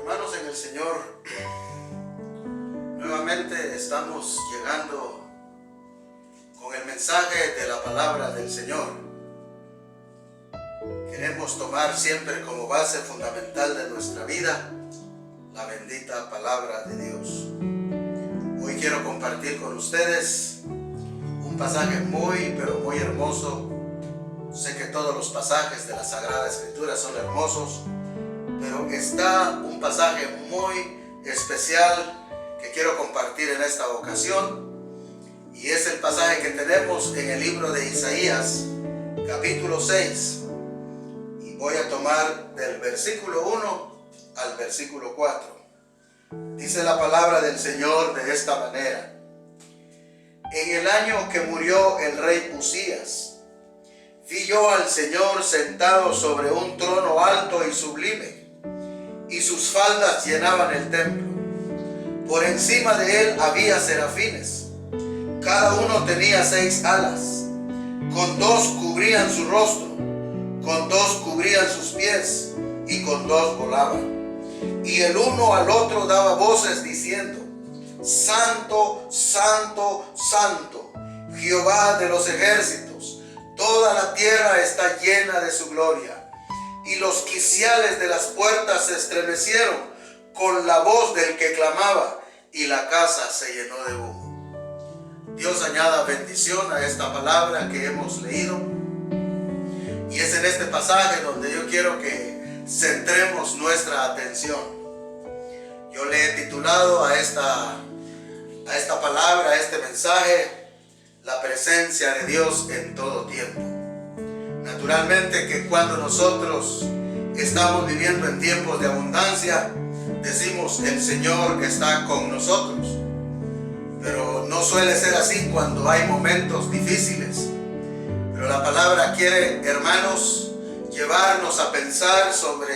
Hermanos en el Señor, nuevamente estamos llegando con el mensaje de la palabra del Señor. Queremos tomar siempre como base fundamental de nuestra vida la bendita palabra de Dios. Hoy quiero compartir con ustedes un pasaje muy hermoso. Sé que todos los pasajes de la Sagrada Escritura son hermosos, pero está un pasaje muy especial que quiero compartir en esta ocasión, y es el pasaje que tenemos en el libro de Isaías, capítulo 6, y voy a tomar del versículo 1 al versículo 4. Dice la palabra del Señor de esta manera: en el año que murió el rey Usías, vi yo al Señor sentado sobre un trono alto y sublime, y sus faldas llenaban el templo. Por encima de él había serafines, cada uno tenía 6 alas, con 2 cubrían su rostro, con 2 cubrían sus pies, y con 2 volaban. Y el uno al otro daba voces diciendo: Santo, Santo, Santo, Jehová de los ejércitos, toda la tierra está llena de su gloria. Y los quiciales de las puertas se estremecieron con la voz del que clamaba, y la casa se llenó de humo. Dios añada bendición a esta palabra que hemos leído, y es en este pasaje donde yo quiero que centremos nuestra atención. Yo le he titulado a esta palabra, a este mensaje, la presencia de Dios en todo tiempo. Naturalmente que cuando nosotros estamos viviendo en tiempos de abundancia, decimos: el Señor está con nosotros. Pero no suele ser así cuando hay momentos difíciles. Pero la palabra quiere, hermanos, llevarnos a pensar sobre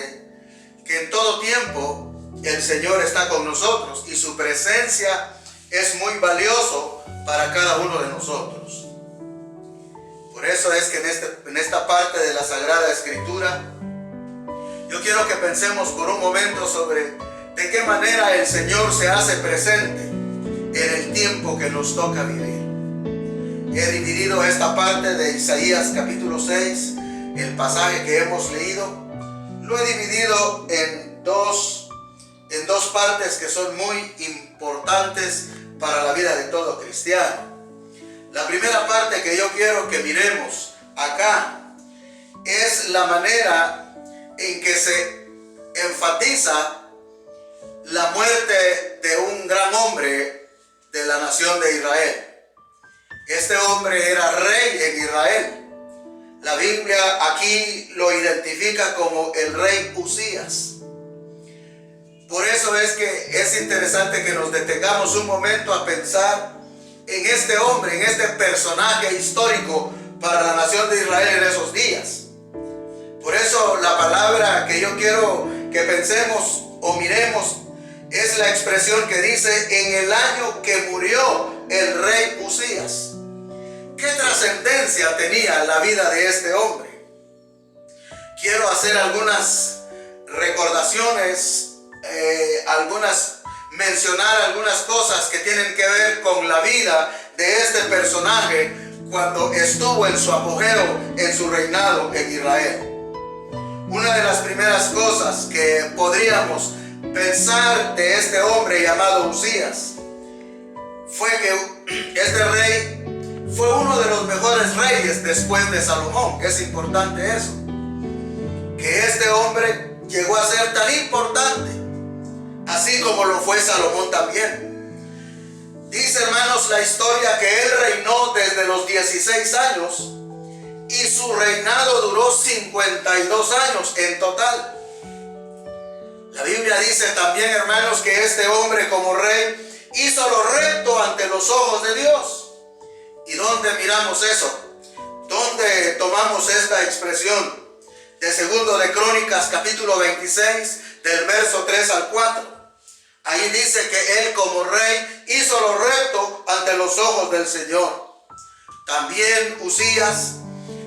que en todo tiempo el Señor está con nosotros, y su presencia es muy valioso para cada uno de nosotros. Por eso es que en esta parte de la Sagrada Escritura, yo quiero que pensemos por un momento sobre de qué manera el Señor se hace presente en el tiempo que nos toca vivir. He dividido esta parte de Isaías capítulo 6, el pasaje que hemos leído, lo he dividido en dos partes que son muy importantes para la vida de todo cristiano. La primera parte que yo quiero que miremos acá es la manera en que se enfatiza la muerte de un gran hombre de la nación de Israel. Este hombre era rey en Israel. La Biblia aquí lo identifica como el rey Usías. Por eso es que es interesante que nos detengamos un momento a pensar en este hombre, en este personaje histórico para la nación de Israel en esos días. Por eso la palabra que yo quiero que pensemos o miremos es la expresión que dice: en el año que murió el rey Usías. ¿Qué trascendencia tenía la vida de este hombre? Quiero hacer algunas recordaciones, mencionar algunas cosas que tienen que ver con la vida de este personaje cuando estuvo en su apogeo, en su reinado en Israel. Una de las primeras cosas que podríamos pensar de este hombre llamado Usías fue que este rey fue uno de los mejores reyes después de Salomón. Es importante eso, que este hombre llegó a ser tan importante, así como lo fue Salomón también. Dice, hermanos, la historia que él reinó desde los 16 años y su reinado duró 52 años en total. La Biblia dice también, hermanos, que este hombre como rey hizo lo recto ante los ojos de Dios. ¿Y dónde miramos eso? ¿Dónde tomamos esta expresión? De Segundo de Crónicas capítulo 26 del verso 3 al 4. Ahí dice que él como rey hizo lo recto ante los ojos del Señor. También Usías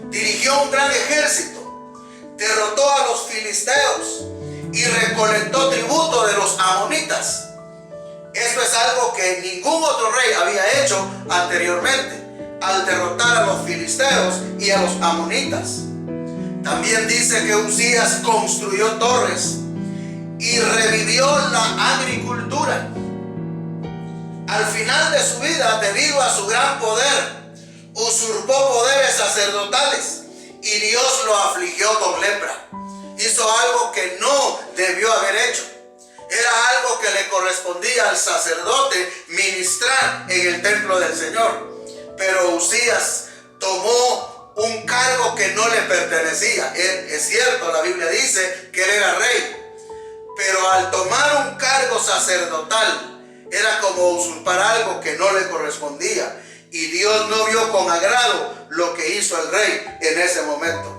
dirigió un gran ejército, derrotó a los filisteos y recolectó tributo de Esto es algo que ningún otro rey había hecho anteriormente, al derrotar a los filisteos y a los amonitas. También dice que Uzías construyó torres y revivió la agricultura. Al final de su vida, debido a su gran poder, usurpó poderes sacerdotales y Dios lo afligió con lepra. Hizo algo que no debió haber hecho. Era algo que le correspondía al sacerdote ministrar en el templo del Señor. Pero Uzías tomó un cargo que no le pertenecía. Es cierto, la Biblia dice que él era rey, pero al tomar un cargo sacerdotal era como usurpar algo que no le correspondía. Y Dios no vio con agrado lo que hizo el rey en ese momento.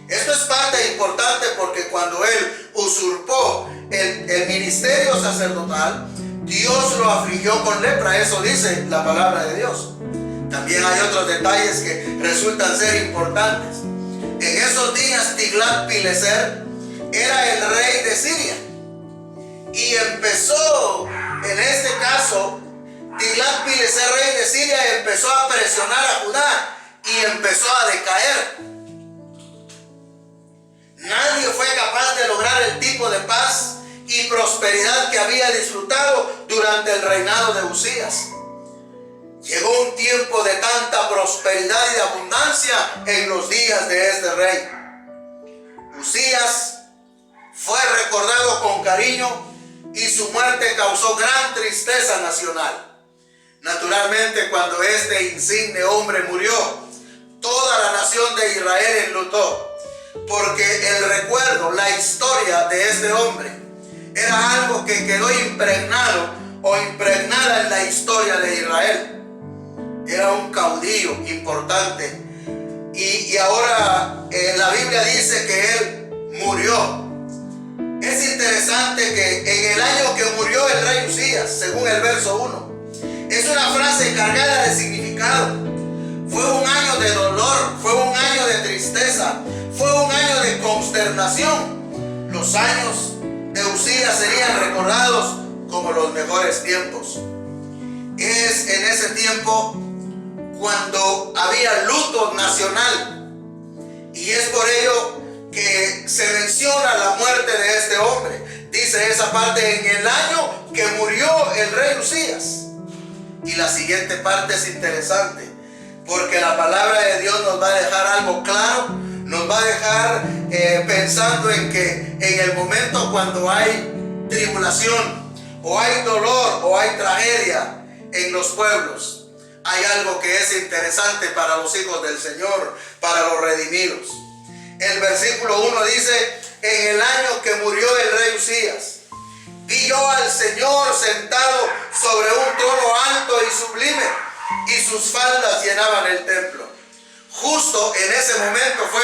Esto es parte importante porque cuando él usurpó el ministerio sacerdotal, Dios lo afligió con lepra. Eso dice la palabra de Dios. También hay otros detalles que resultan ser importantes. En esos días Tiglat-Pileser era el rey de Siria. Y empezó, en este caso, Tiglat-Pileser, rey de Siria, empezó a presionar a Judá y empezó a decaer. Nadie fue capaz de lograr el tipo de paz y prosperidad que había disfrutado durante el reinado de Uzías. Llegó un tiempo de tanta prosperidad y de abundancia en los días de este rey. Uzías fue recordado con cariño y su muerte causó gran tristeza nacional. Naturalmente, cuando este insigne hombre murió, toda la nación de Israel enlutó, porque el recuerdo, la historia de este hombre era algo que quedó impregnado o impregnada en la historia de Israel. Era un caudillo importante y ahora la Biblia dice que él murió. Es interesante que en el año que murió el rey Uzías, según el verso 1, es una frase cargada de significado. Fue un año de dolor, fue un año de tristeza, fue un año de consternación. Los años de Uzías serían recordados como los mejores tiempos. Es en ese tiempo cuando había luto nacional, y es por ello que se menciona la muerte de este hombre. Dice esa parte: en el año que murió el rey Uzías. Y la siguiente parte es interesante, porque la palabra de Dios nos va a dejar algo claro, nos va a dejar pensando en que en el momento cuando hay tribulación, o hay dolor, o hay tragedia en los pueblos, hay algo que es interesante para los hijos del Señor, para los redimidos. El versículo 1 dice: en el año que murió el rey Uzías, vi yo al Señor sentado sobre un trono alto y sublime, y sus faldas llenaban el templo. Justo en ese momento fue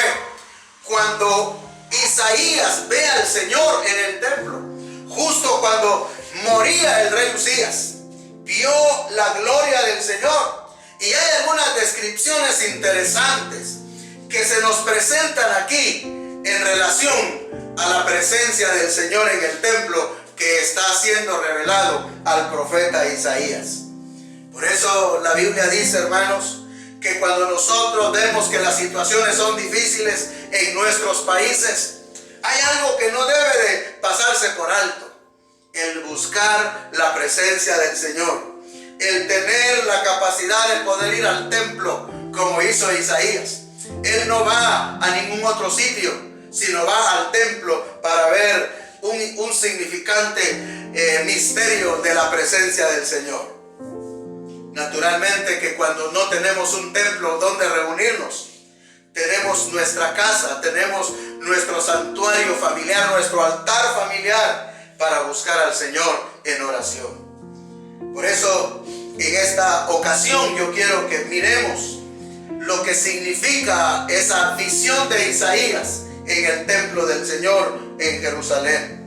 cuando Isaías ve al Señor en el templo. Justo cuando moría el rey Uzías, vio la gloria del Señor. Y hay algunas descripciones interesantes que se nos presentan aquí en relación a la presencia del Señor en el templo que está siendo revelado al profeta Isaías. Por eso la Biblia dice, hermanos, que cuando nosotros vemos que las situaciones son difíciles en nuestros países, hay algo que no debe de pasarse por alto: el buscar la presencia del Señor, el tener la capacidad de poder ir al templo como hizo Isaías. Él no va a ningún otro sitio, sino va al templo para ver un significante misterio de la presencia del Señor. Naturalmente que cuando no tenemos un templo donde reunirnos, tenemos nuestra casa, tenemos nuestro santuario familiar, nuestro altar familiar para buscar al Señor en oración. Por eso, en esta ocasión yo quiero que miremos lo que significa esa visión de Isaías en el templo del Señor en Jerusalén.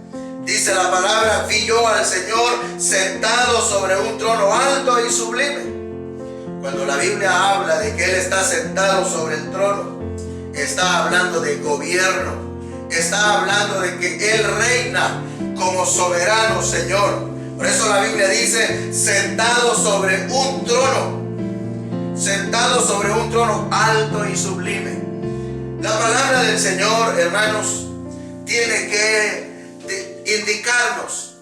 Dice la palabra: vi yo al Señor sentado sobre un trono alto y sublime. Cuando la Biblia habla de que Él está sentado sobre el trono, está hablando de gobierno, está hablando de que Él reina como soberano Señor, Por eso la Biblia dice, sentado sobre un trono alto y sublime. La palabra del Señor, hermanos, tiene que indicarnos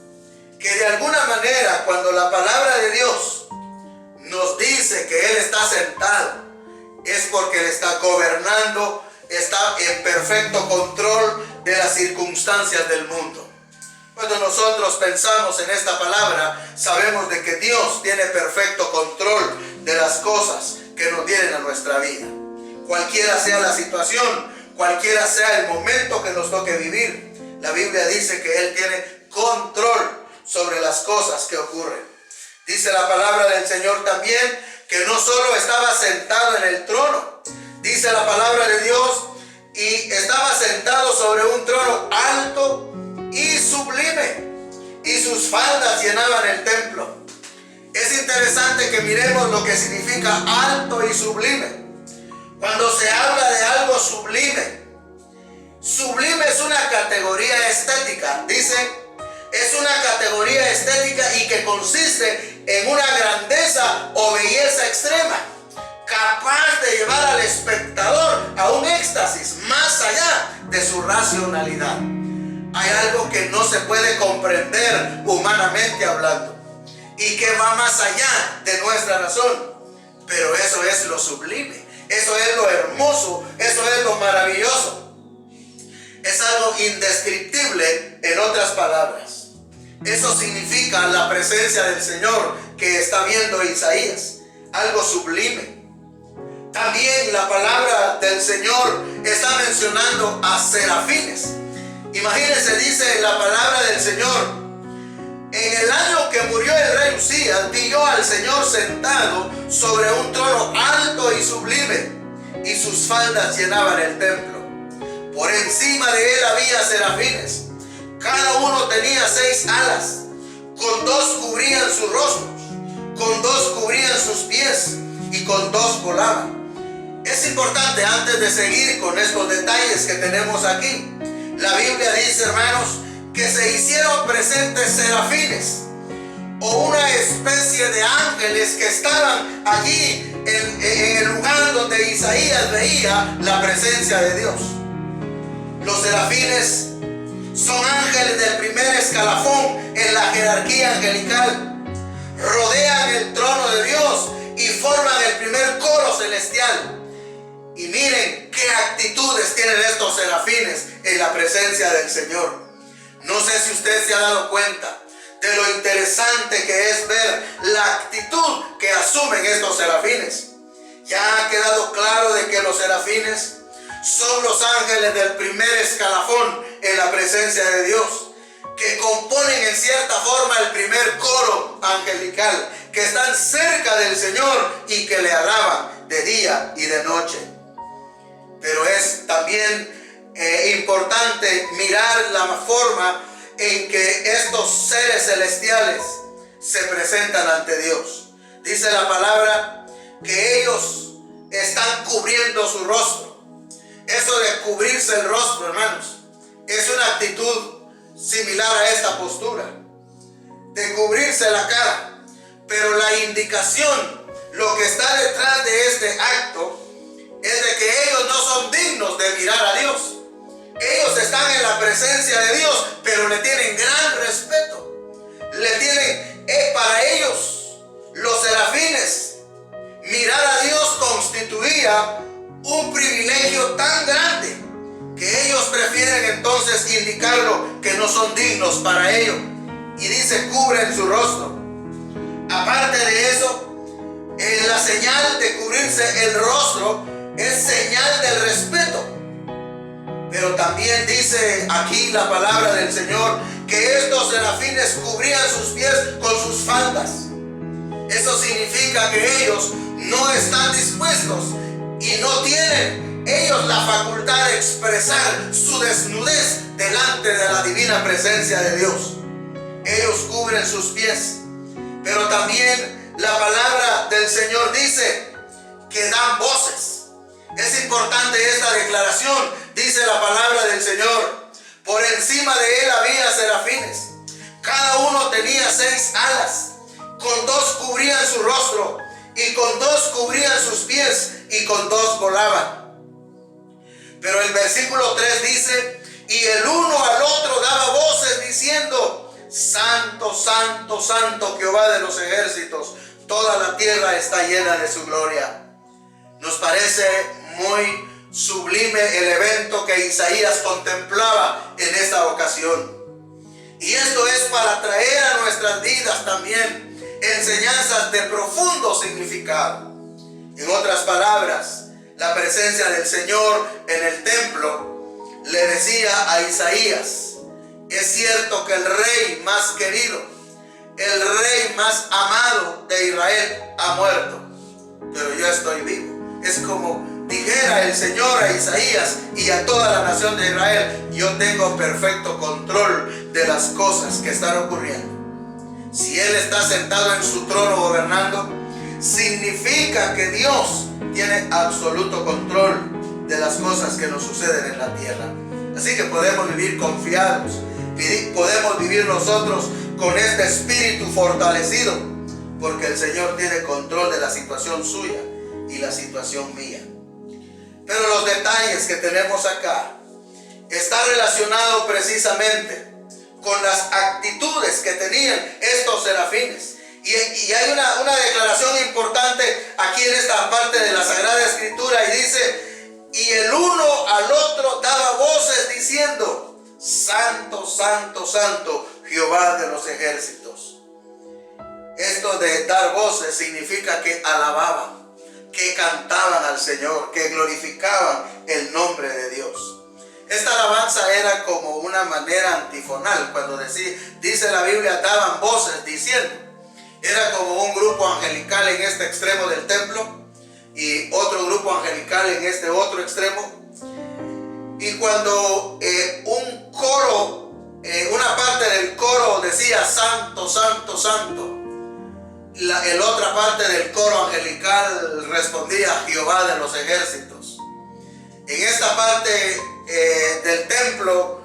que de alguna manera, cuando la palabra de Dios nos dice que Él está sentado, es porque Él está gobernando, está en perfecto control de las circunstancias del mundo. Cuando nosotros pensamos en esta palabra, sabemos de que Dios tiene perfecto control de las cosas que nos vienen a nuestra vida. Cualquiera sea la situación, cualquiera sea el momento que nos toque vivir, la Biblia dice que Él tiene control sobre las cosas que ocurren. Dice la palabra del Señor también que no solo estaba sentado en el trono, dice la palabra de Dios, y estaba sentado sobre un trono alto y sublime, y sus faldas llenaban el templo. Es interesante que miremos lo que significa alto y sublime. Cuando se habla de algo sublime, sublime es una categoría estética, dice, es una categoría estética y que consiste en una grandeza o belleza extrema, capaz de llevar al espectador a un éxtasis más allá de su racionalidad. Hay algo que no se puede comprender humanamente hablando y que va más allá de nuestra razón, pero eso es lo sublime, eso es lo hermoso, eso es lo maravilloso. Es algo indescriptible, en otras palabras. Eso significa la presencia del Señor que está viendo Isaías, algo sublime. También la palabra del Señor está mencionando a serafines. Imagínense, dice la palabra del Señor, en el año que murió el rey Usías, vi yo al Señor sentado sobre un trono alto y sublime, y sus faldas llenaban el templo. Por encima de él había serafines. Cada uno tenía 6 alas, con 2 cubrían sus rostros, con 2 cubrían sus pies y con 2 volaban. Es importante, antes de seguir con estos detalles que tenemos aquí, la Biblia dice, hermanos, que se hicieron presentes serafines o una especie de ángeles que estaban allí en el lugar donde Isaías veía la presencia de Dios. Los serafines son ángeles del primer escalafón en la jerarquía angelical. Rodean el trono de Dios y forman el primer coro celestial. Y miren qué actitudes tienen estos serafines en la presencia del Señor. No sé si usted se ha dado cuenta de lo interesante que es ver la actitud que asumen estos serafines. Ya ha quedado claro de que los serafines son los ángeles del primer escalafón en la presencia de Dios, que componen en cierta forma el primer coro angelical, que están cerca del Señor y que le alaban de día y de noche. Pero es también importante mirar la forma en que estos seres celestiales se presentan ante Dios. Dice la palabra que ellos están cubriendo su rostro. Eso de cubrirse el rostro, hermanos, es una actitud similar a esta postura, de cubrirse la cara. Pero la indicación, lo que está detrás de este acto, es de que ellos no son dignos de mirar a Dios. Ellos están en la presencia de Dios, pero le tienen gran respeto. Para ellos, los serafines, mirar a Dios constituía un privilegio tan grande que ellos prefieren entonces indicarlo que no son dignos para ello. Y dice, cubren su rostro. Aparte de eso, la señal de cubrirse el rostro es señal del respeto. Pero también dice aquí la palabra del Señor que estos serafines cubrían sus pies con sus faldas. Eso significa que ellos no están dispuestos y no tienen ellos la facultad de expresar su desnudez delante de la divina presencia de Dios. Ellos cubren sus pies. Pero también la palabra del Señor dice que dan voces. Es importante esta declaración. Dice la palabra del Señor, por encima de él había serafines. Cada uno tenía tenía 6 alas, con 2 cubrían su rostro, y con 2 cubrían sus pies, y con 2 volaban. Pero el versículo 3 dice: y el uno al otro daba voces diciendo: Santo, Santo, Santo, Jehová de los ejércitos, toda la tierra está llena de su gloria. Nos parece muy sublime el evento que Isaías contemplaba en esta ocasión. Y esto es para traer a nuestras vidas también enseñanzas de profundo significado. En otras palabras, la presencia del Señor en el templo le decía a Isaías: es cierto que el rey más querido, el rey más amado de Israel ha muerto, pero yo estoy vivo. Es como dijera el Señor a Isaías y a toda la nación de Israel: yo tengo perfecto control de las cosas que están ocurriendo. Si Él está sentado en su trono gobernando, significa que Dios tiene absoluto control de las cosas que nos suceden en la tierra. Así que podemos vivir confiados, podemos vivir nosotros con este espíritu fortalecido, porque el Señor tiene control de la situación suya y la situación mía. Pero los detalles que tenemos acá está relacionado precisamente con las actitudes que tenían estos serafines. Y hay una declaración importante aquí en esta parte de la Sagrada Escritura, y dice: y el uno al otro daba voces diciendo: Santo, Santo, Santo, Jehová de los ejércitos. Esto de dar voces significa que alababan, que cantaban al Señor, que glorificaban el nombre de Dios. Esta alabanza era como una manera antifonal. Cuando dice la Biblia, daban voces diciendo, era como un grupo angelical en este extremo del templo y otro grupo angelical en este otro extremo. Y cuando un coro, una parte del coro decía: Santo, Santo, Santo, la otra parte del coro angelical respondía: Jehová de los ejércitos. En esta parte del templo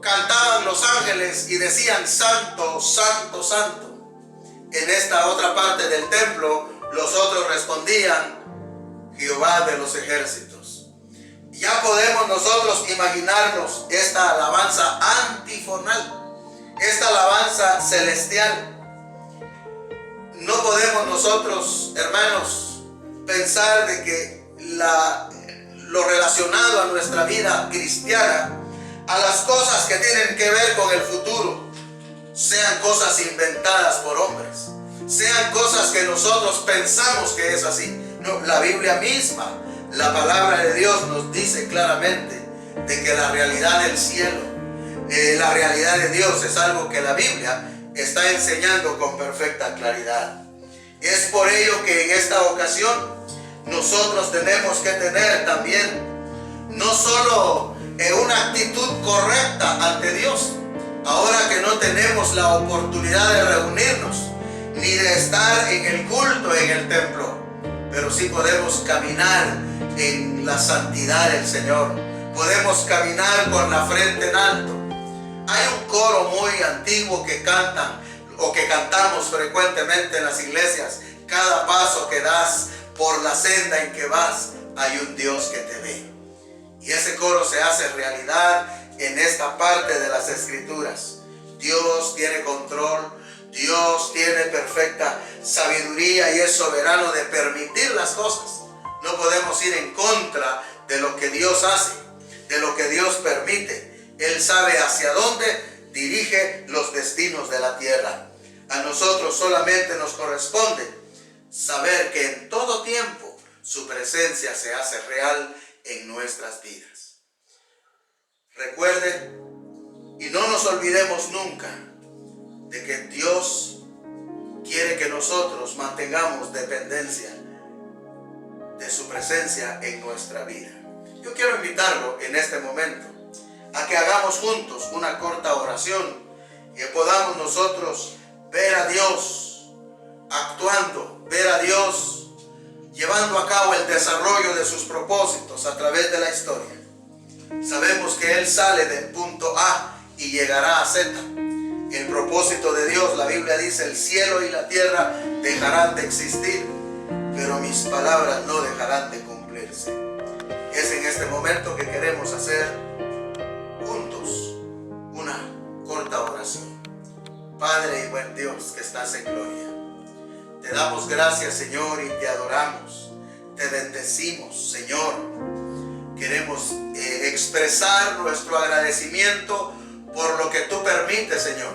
cantaban los ángeles y decían: Santo, Santo, Santo. En esta otra parte del templo los otros respondían: Jehová de los ejércitos. Ya podemos nosotros imaginarnos esta alabanza antifonal, esta alabanza celestial. No podemos nosotros, hermanos, pensar de que lo relacionado a nuestra vida cristiana, a las cosas que tienen que ver con el futuro, sean cosas inventadas por hombres, sean cosas que nosotros pensamos que es así. No, la Biblia misma, la palabra de Dios nos dice claramente de que la realidad del cielo, la realidad de Dios es algo que la Biblia está enseñando con perfecta claridad. Es por ello que en esta ocasión nosotros tenemos que tener también no solo una actitud correcta ante Dios, ahora que no tenemos la oportunidad de reunirnos ni de estar en el culto en el templo, pero sí podemos caminar en la santidad del Señor, podemos caminar con la frente en alto. Hay un coro muy antiguo que cantan o que cantamos frecuentemente en las iglesias: cada paso que das por la senda en que vas, hay un Dios que te ve. Y ese coro se hace realidad en esta parte de las Escrituras. Dios tiene control, Dios tiene perfecta sabiduría y es soberano de permitir las cosas. No podemos ir en contra de lo que Dios hace, de lo que Dios permite. Él sabe hacia dónde dirige los destinos de la tierra. A nosotros solamente nos corresponde saber que en todo tiempo su presencia se hace real en nuestras vidas. Recuerde y no nos olvidemos nunca de que Dios quiere que nosotros mantengamos dependencia de su presencia en nuestra vida. Yo quiero invitarlo en este momento a que hagamos juntos una corta oración y que podamos nosotros ver a Dios actuando, ver a Dios llevando a cabo el desarrollo de sus propósitos a través de la historia. Sabemos que Él sale del punto A y llegará a Z. El propósito de Dios, la Biblia dice, el cielo y la tierra dejarán de existir, pero mis palabras no dejarán de cumplirse. Es en este momento que queremos hacer juntos una corta oración. Padre y buen Dios que estás en gloria, te damos gracias, Señor, y te adoramos, te bendecimos, Señor. Queremos expresar nuestro agradecimiento por lo que tú permites, Señor.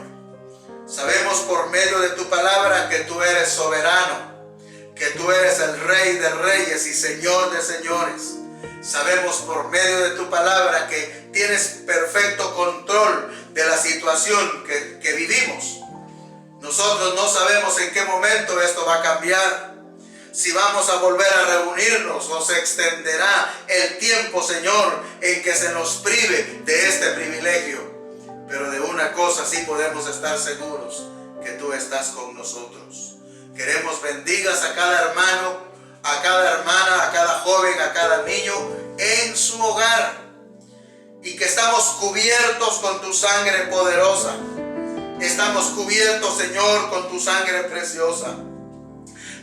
Sabemos por medio de tu palabra que tú eres soberano, que tú eres el Rey de reyes y Señor de señores. Sabemos por medio de tu palabra que tienes perfecto control de la situación que vivimos. Nosotros no sabemos en qué momento esto va a cambiar, si vamos a volver a reunirnos o se extenderá el tiempo, Señor, en que se nos prive de este privilegio. Pero de una cosa sí podemos estar seguros, que tú estás con nosotros. Queremos bendigas a cada hermano, a cada hermana, a cada joven, a cada niño en su hogar. Y que estamos cubiertos con tu sangre poderosa. Estamos cubiertos, Señor, con tu sangre preciosa.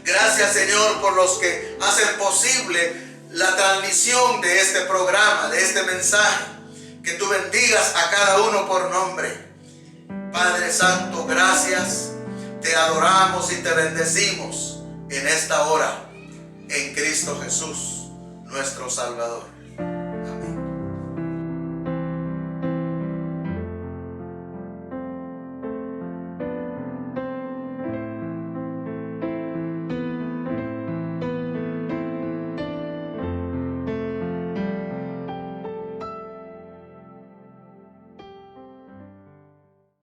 Gracias, Señor, por los que hacen posible la transmisión de este programa, de este mensaje. Que tú bendigas a cada uno por nombre. Padre Santo, gracias. Te adoramos y te bendecimos en esta hora. En Cristo Jesús, nuestro Salvador.